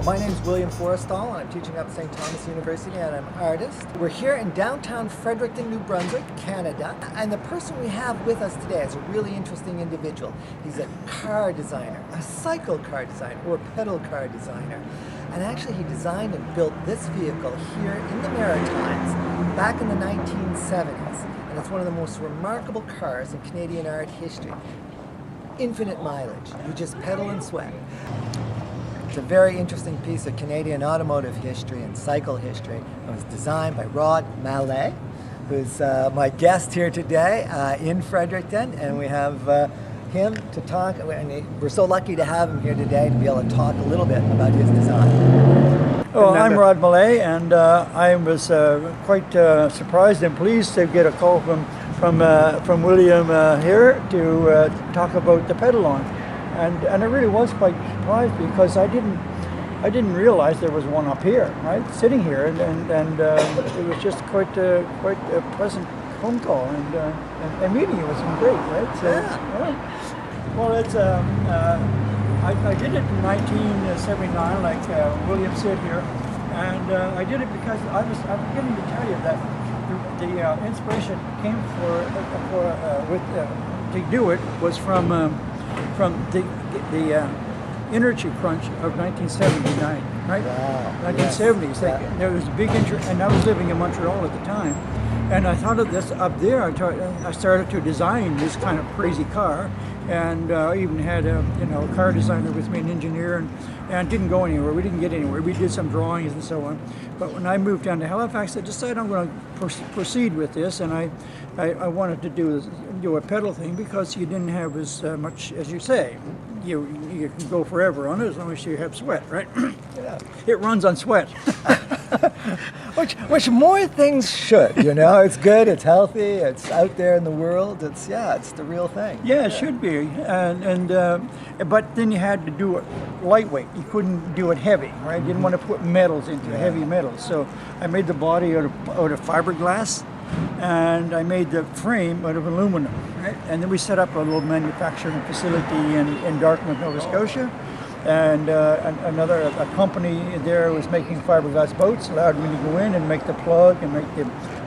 my name's William Forrestall, and I'm teaching up at St. Thomas University, and I'm an artist. We're here in downtown Fredericton, New Brunswick, Canada, and the person we have with us today is a really interesting individual. He's a car designer, a cycle car designer, or a pedal car designer. And actually he designed and built this vehicle here in the Maritimes back in the 1970s. And it's one of the most remarkable cars in Canadian art history. Infinite mileage. You just pedal and sweat. It's a very interesting piece of Canadian automotive history and cycle history. It was designed by Rod Malay, who's my guest here today in Fredericton, and we have him to talk, and we're so lucky to have him here today to be able to talk a little bit about his design. Well, I'm Rod Malay, and I was quite surprised and pleased to get a call from William here to talk about the Pedlon. And I really was quite surprised because I didn't realize there was one up here, right, sitting here, and it was just quite a pleasant phone call, and meeting you was great, right? So, Yeah. Well, it's I did it in 1979, like William said here, and I did it because I'm beginning to tell you that the inspiration came to do it was from the energy crunch of 1979, right? Wow. 1970s. Yes. There was a big interest, and I was living in Montreal at the time, and I thought of this up there. I started to design this kind of crazy car, and I even had a car designer with me, an engineer, and it didn't go anywhere. We didn't get anywhere. We did some drawings and so on. But when I moved down to Halifax, I decided I'm going to proceed with this, and I wanted to do a pedal thing because you didn't have as much, as you say. You can go forever on it as long as you have sweat, right? Yeah. It runs on sweat. Which more things should, It's good, it's healthy, it's out there in the world. It's the real thing. Yeah, it should be. But then you had to do it lightweight. You couldn't do it heavy, right? You didn't want to put metals into heavy metals. So I made the body out of fiberglass, and I made the frame out of aluminum, right? And then we set up a little manufacturing facility in Dartmouth, Nova Scotia. And a company there was making fiberglass boats, allowed me to go in and make the plug and make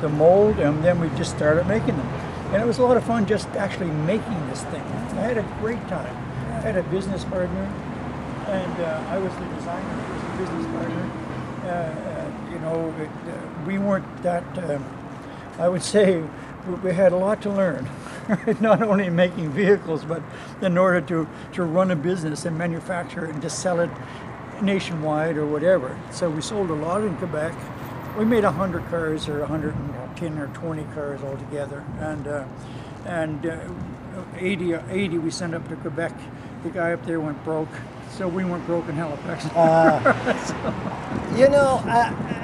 the mold, and then we just started making them. And it was a lot of fun just actually making this thing. I had a great time. I had a business partner, and I was the designer, he was the business partner. We weren't that, I would say, we had a lot to learn. Not only in making vehicles, but in order to run a business and manufacture and to sell it nationwide or whatever. So we sold a lot in Quebec. We made 100 cars or 110 or 20 cars altogether, and 80 we sent up to Quebec. The guy up there went broke, so we weren't broke in Halifax.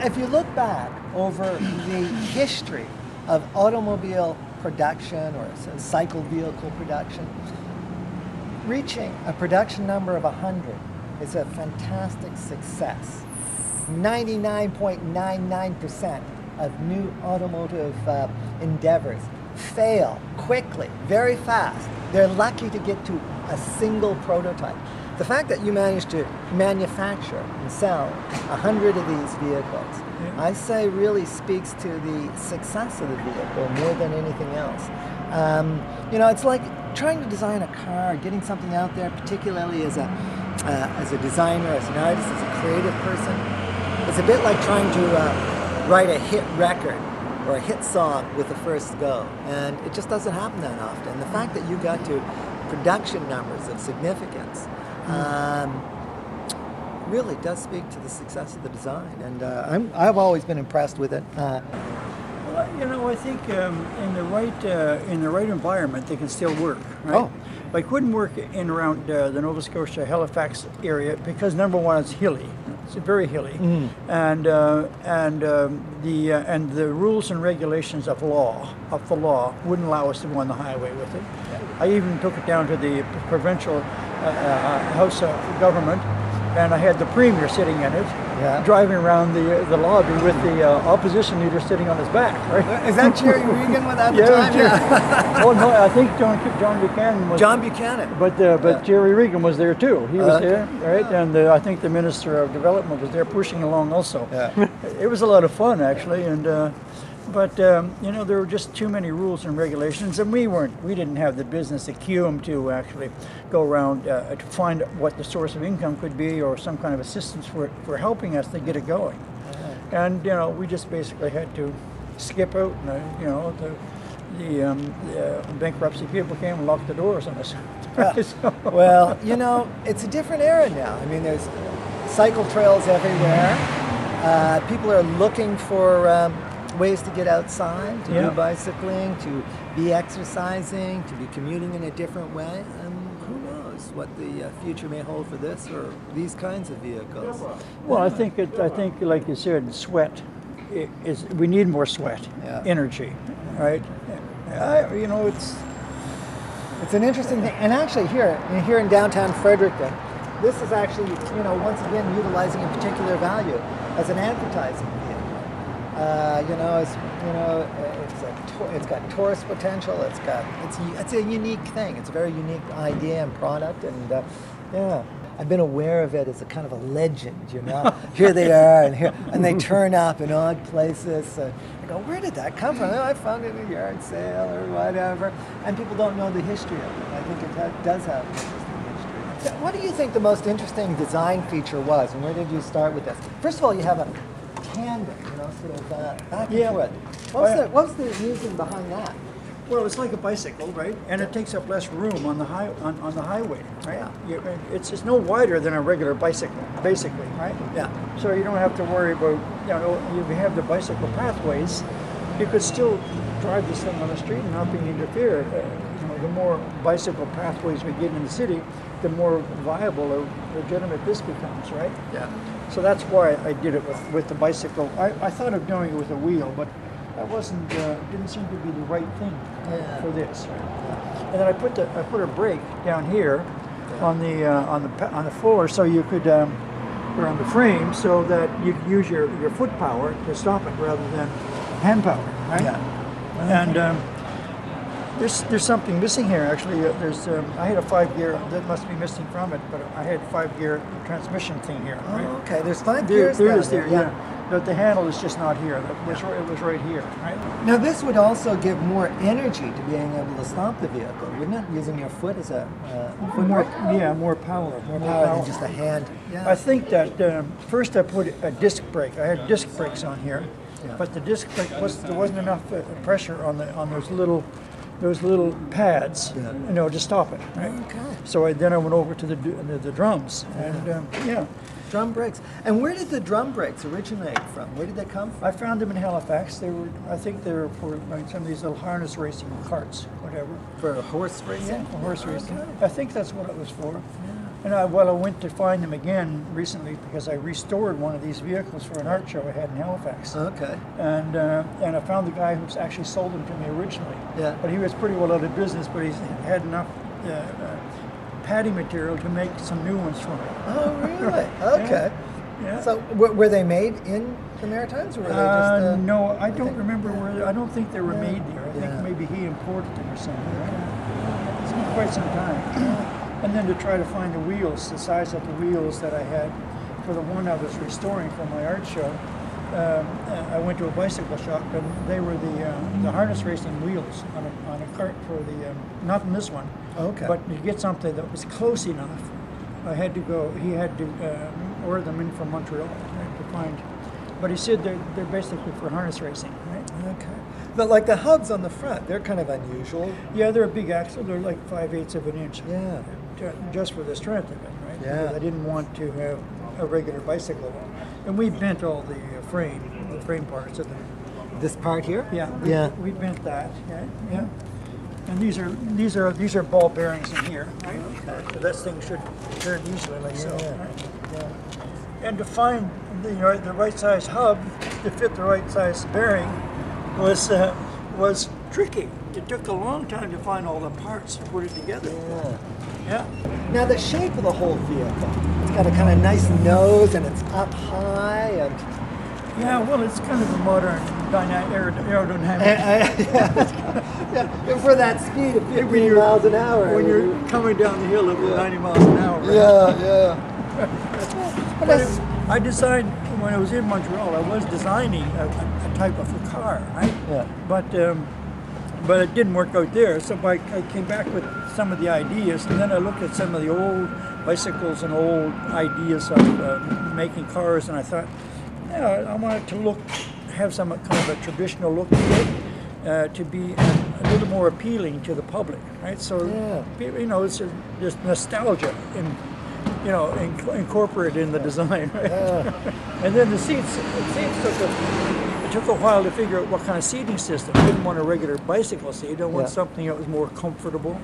If you look back over the history of automobile production or cycle vehicle production, reaching a production number of 100 is a fantastic success. 99.99% of new automotive endeavors fail quickly, very fast. They're lucky to get to a single prototype. The fact that you managed to manufacture and sell 100 of these vehicles, I say really speaks to the success of the vehicle more than anything else. It's like trying to design a car, getting something out there, particularly as a designer, as an artist, as a creative person. It's a bit like trying to write a hit record or a hit song with the first go, and it just doesn't happen that often. The fact that you got to production numbers of significance really does speak to the success of the design, and I've always been impressed with it. I think in the right environment, they can still work. Right? Oh. But I couldn't work in around the Nova Scotia, Halifax area because number one, it's hilly. It's very hilly, and the rules and regulations of the law wouldn't allow us to go on the highway with it. I even took it down to the provincial House of Government, and I had the premier sitting in it, driving around the lobby with the opposition leader sitting on his back. Right? Is that Jerry Regan at the time? Yeah. Well, no, I think John Buchanan was. John Buchanan. But Jerry Regan was there too. He was there, right? And I think the Minister of Development was there pushing along also. Yeah. It was a lot of fun actually, and. But you know, there were just too many rules and regulations, and we didn't have the business acumen to actually go around to find what the source of income could be, or some kind of assistance for helping us to get it going. And you know, we just basically had to skip out. And, you know, the bankruptcy people came and locked the doors on us. So, well, you know, it's a different era now. I mean, there's cycle trails everywhere. People are looking for ways to get outside, to do bicycling, to be exercising, to be commuting in a different way. And who knows what the future may hold for this or these kinds of vehicles. Well, I think like you said, sweat is. We need more sweat, energy, right? You know, it's an interesting thing. And actually, here in downtown Fredericton, this is actually, you know, once again utilizing a particular value as an advertising vehicle. It's got tourist potential. It's a unique thing. It's a very unique idea and product, and I've been aware of it as a kind of a legend. You know, here they are, and they turn up in odd places. I go, where did that come from? Oh, I found it at a yard sale or whatever, and people don't know the history of it. I think it does have an interesting history. So what do you think the most interesting design feature was, and where did you start with this? First of all, you have a tandem, you know, sort of back and forth. What was the reason behind that? Well, it's like a bicycle, right? And it takes up less room on the highway, right? Yeah. It's no wider than a regular bicycle, basically, right? Yeah. So you don't have to worry about, you know, you have the bicycle pathways. You could still drive this thing on the street and not being interfered. You know, the more bicycle pathways we get in the city, the more viable or legitimate this becomes, right? Yeah. So that's why I did it with the bicycle. I thought of doing it with a wheel, but that didn't seem to be the right thing for this. And then I put a brake down here on the floor, so you could or on the frame, so that you could use your foot power to stop it rather than hand power, right? Yeah. And there's something missing here actually. I had a 5-gear that must be missing from it, but I had 5-gear transmission thing here. Right? Oh, okay. There's 5 gears there. Yeah. But the handle is just not here. It was right here, right? Now this would also give more energy to being able to stop the vehicle, wouldn't it? Using your foot as a foot brake? More power. More power than just a hand. Yeah. I think that first I put a disc brake. I had disc brakes on here, but the disc brake there wasn't enough pressure on those little pads, you know, to stop it. Right? Okay. So then I went over to the drums, and drum brakes. And where did the drum brakes originate from? Where did they come from? I found them in Halifax. I think they were for like some of these little harness racing carts, whatever. For horse racing? Yeah, for horse racing. Okay. I think that's what it was for. Yeah. And I went to find them again recently because I restored one of these vehicles for an art show I had in Halifax. Okay. And I found the guy who's actually sold them to me originally. Yeah. But he was pretty well out of business, but he's had enough padding material to make some new ones from it. Oh, really? Okay. Yeah. So were they made in the Maritimes, or were they just? No, I don't remember where. I don't think they were made there. I think maybe he imported them or something. Right? It's been quite some time. And then to try to find the wheels, the size of the wheels that I had for the one I was restoring for my art show. I went to a bicycle shop, and they were the harness racing wheels on a cart for the not in this one. Okay. But to get something that was close enough, he had to order them in from Montreal to find. But he said they're basically for harness racing, right? Okay. But like the hubs on the front, they're kind of unusual. Yeah, they're a big axle. They're like 5/8 of an inch. Yeah. Just for the strength of it, right? Yeah. Because I didn't want to have a regular bicycle. And we bent all the frame parts of them. This part here? Yeah. We bent that. Yeah. And these are ball bearings in here, right? Okay. So this thing should turn easily like so. Right? Yeah. And to find the right size hub to fit the right size bearing was tricky. It took a long time to find all the parts to put it together. Yeah. Yeah. Now the shape of the whole vehicle, It's got a kind of nice nose, and it's up high, and Yeah, well, it's kind of a modern aerodynamic. yeah, for that speed of 15 miles an hour. When you're coming down the hill at 90 miles an hour. Right? Yeah. But I designed, when I was in Montreal, I was designing a type of a car, right? Yeah. But it didn't work out there, so I came back with some of the ideas, and then I looked at some of the old bicycles and old ideas of making cars, and I thought, yeah, I want it to have some kind of a traditional look to it, to be a little more appealing to the public, right? So, it's just nostalgia incorporated in the design, right? And then the seats took a while to figure out what kind of seating system. I didn't want a regular bicycle seat. I want something that was more comfortable.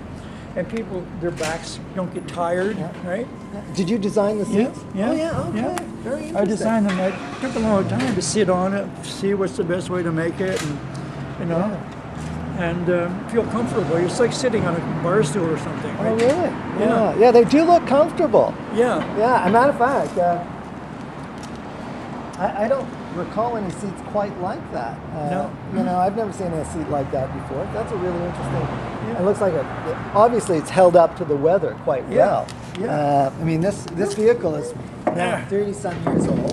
And people, their backs don't get tired, right? Did you design the seats? Yeah. Oh, yeah, okay. Yeah. Very interesting. I designed them. It took a long time to sit on it, see what's the best way to make it, and and feel comfortable. It's like sitting on a bar stool or something. Right? Oh, really? Yeah, they do look comfortable. Yeah. Yeah, as a matter of fact, I don't recall any seats quite like that. No. I've never seen a seat like that before. That's a really interesting. It looks like obviously it's held up to the weather quite well. Yeah. I mean, this vehicle is now 30-some years old.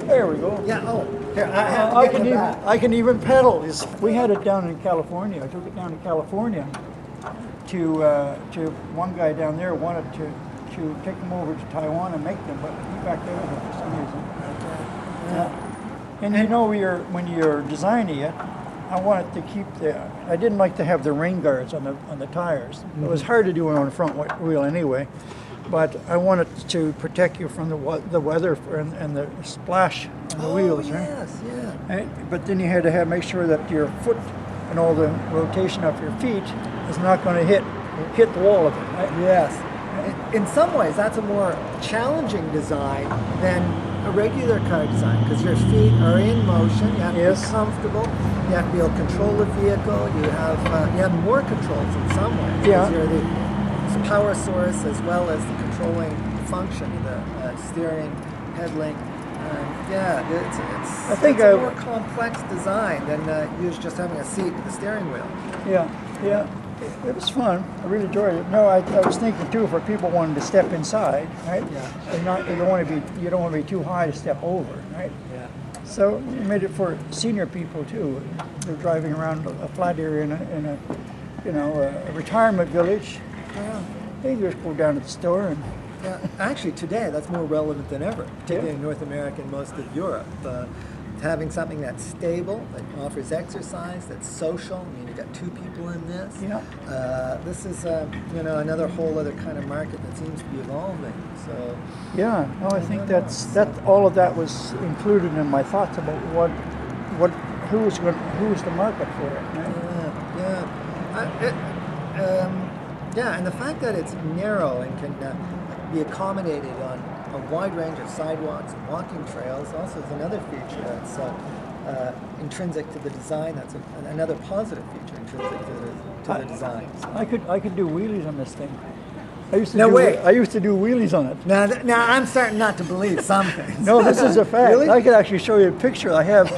There we go. Yeah. Oh, here I have to get it back. I can even pedal. We had it down in California. I took it down to California to one guy down there wanted to take them over to Taiwan and make them, but he backed out of it for some reason. Yeah. And when you're designing it, I wanted to keep I didn't like to have the rain guards on the tires. It was hard to do it on the front wheel anyway, but I wanted to protect you from the weather and the splash on the wheels. Yes, right? yeah. Right? But then you had to make sure that your foot and all the rotation of your feet is not going to hit the wall of it. Right? Yes. In some ways, that's a more challenging design than a regular car design, because your feet are in motion. You have to be comfortable. You have to be able to control the vehicle. You have more controls in some ways. Yeah. You're the power source as well as the controlling function, the steering, pedaling. It's a more complex design than just having a seat with a steering wheel. Yeah. It was fun. I really enjoyed it. No, I was thinking too, for people wanting to step inside, right? Yeah. You don't want to be too high to step over, right? Yeah. So we made it for senior people too. They're driving around a flat area in a retirement village. Yeah. They just go down to the store and. Yeah. Actually, today that's more relevant than ever, particularly in North America and most of Europe. Having something that's stable, that offers exercise, that's social. I mean, you've got two people in this. Yeah. This is another whole other kind of market that seems to be evolving. So. Yeah. No, I think that all of that was included in my thoughts about who's the market for it. Right? And the fact that it's narrow and can be accommodated on a wide range of sidewalks and walking trails also is another feature that's intrinsic to the design. That's another positive feature intrinsic to the design. So. I could do wheelies on this thing. I used to do wheelies on it. Now I'm starting not to believe some things. No, this is a fact. Really? I could actually show you a picture I have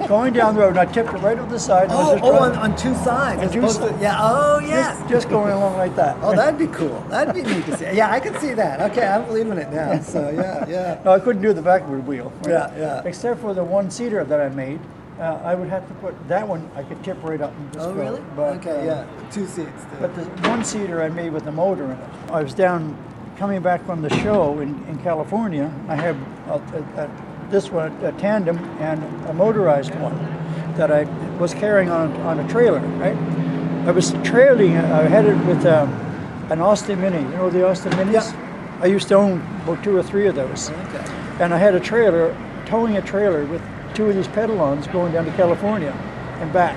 going down the road, and I tipped it right over the side. On two sides. Just going along like that. Oh, that'd be cool. That'd be neat to see. Yeah, I can see that. Okay, I'm believing it now. So yeah. No, I couldn't do the backward wheel. Right? Yeah. Except for the one-seater that I made. I would have to put that one. I could tip right up and just go. Oh, really? But, two seats. But the one-seater I made with the motor in it. I was coming back from the show in California. I have this one, a tandem, and a motorized one that I was carrying on a trailer. Right. I was trailing. I had it with an Austin Mini. You know the Austin Minis? Yeah. I used to own about 2 or 3 of those. Okay. And I had a trailer, towing a trailer with 2 of these Pedlons going down to California and back.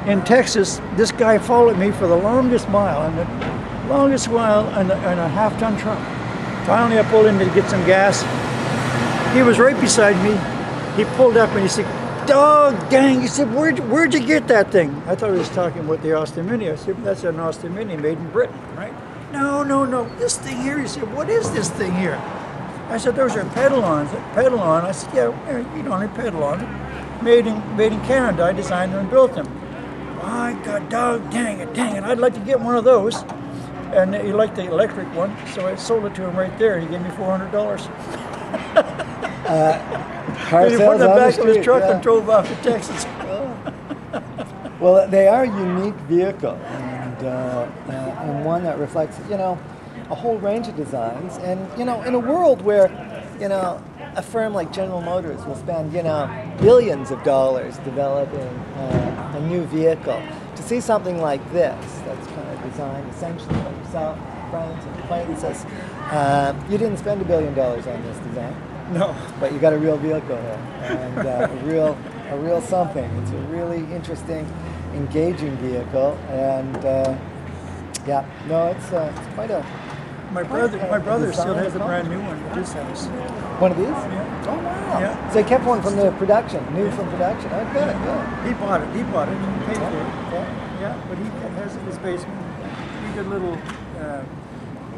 In Texas, this guy followed me for the longest mile in a half-ton truck. Finally, I pulled in to get some gas. He was right beside me. He pulled up and he said, "Dog dang!" He said, "Where'd you get that thing?" I thought he was talking about the Austin Mini. I said, "That's an Austin Mini made in Britain, right?" No, this thing here. He said, "What is this thing here?" I said, those are Pedlons. Pedlon. I said, yeah, you know, they're Pedlon. Made in Canada. I designed them and built them. My God, dog, dang it, I'd like to get one of those. And he liked the electric one, so I sold it to him right there. He gave me $400. Car He put it in sales the on back the of his street, truck yeah. and drove off to Texas. Well, they are a unique vehicle, and one that reflects, you know, a whole range of designs. And, you know, in a world where, you know, a firm like General Motors will spend, you know, billions of dollars developing a new vehicle, to see something like this that's kind of designed essentially by yourself, friends, and acquaintances. You didn't spend $1 billion on this design. No. But you got a real vehicle here, and a real something. It's a really interesting, engaging vehicle, and yeah, no, it's quite a. My brother still has a brand new one at his house. One of these? Yeah. Oh wow! Yeah. So he kept one from the production, new from production. Oh, good, good. He bought it. He paid for it. Yeah. Yeah, but he has it in his basement. He did a little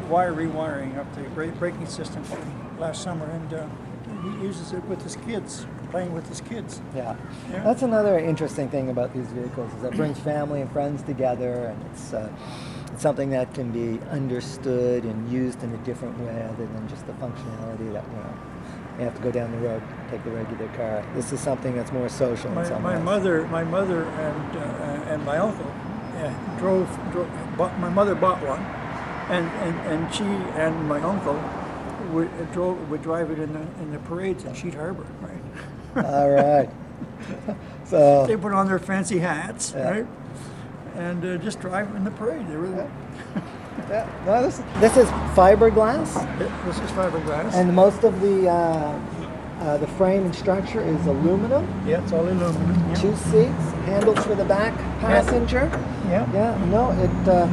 wire rewiring up the braking system last summer, and he uses it with his kids, playing with his kids. Yeah. Yeah. That's another interesting thing about these vehicles, is it brings family and friends together, and it's something that can be understood and used in a different way other than just the functionality that, you know, you have to go down the road, take the regular car. This is something that's more social in some My ways. mother and my uncle drove. My mother bought one, and she and my uncle would drive it in the parades in Sheet Harbor, right? All right. So They put on their fancy hats, Yeah. right? And just drive in the parade. They really. yeah, no, this is fiberglass, This is fiberglass. and most of the frame and structure is aluminum. Yeah, it's all aluminum. Yeah. 2 seats, handles for the back passenger. Yeah. Yeah, no, it.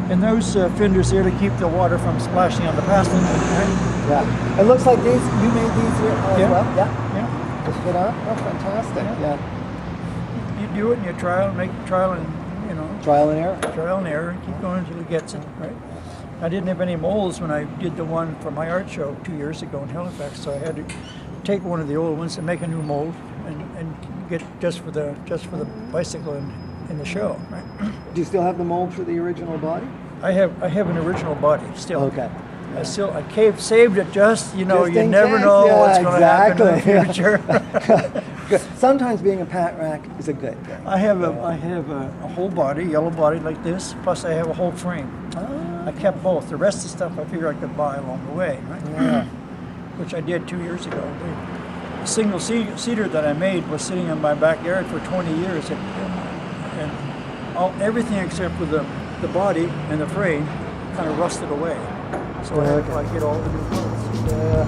And those fenders here to keep the water from splashing on the passenger. Right? Yeah, it looks like you made these here as Yeah. well. Yeah, Yeah. just fit on. Oh, fantastic. Yeah. Yeah, You do it and you make trial and trial and error. trial and error, and keep going until he gets it, right? I didn't have any molds when I did the one for my art show 2 years ago in Halifax, so I had to take one of the old ones and make a new mold and get just for the bicycle in the show, right? Do you still have the mold for the original body? I have an original body still. Okay. I saved it just, you Just you in never case. know Yeah, what's going to happen in the exactly. future. Good. Sometimes being a pat rack is a good thing. I have a whole body, yellow body like this, plus I have a whole frame. I kept both. The rest of the stuff I figured I could buy along the way, right? Yeah. Which I did 2 years ago. The single seater that I made was sitting in my backyard for 20 years, and everything except for the body and the frame kind of rusted away. So I had to get all the new parts. Yeah.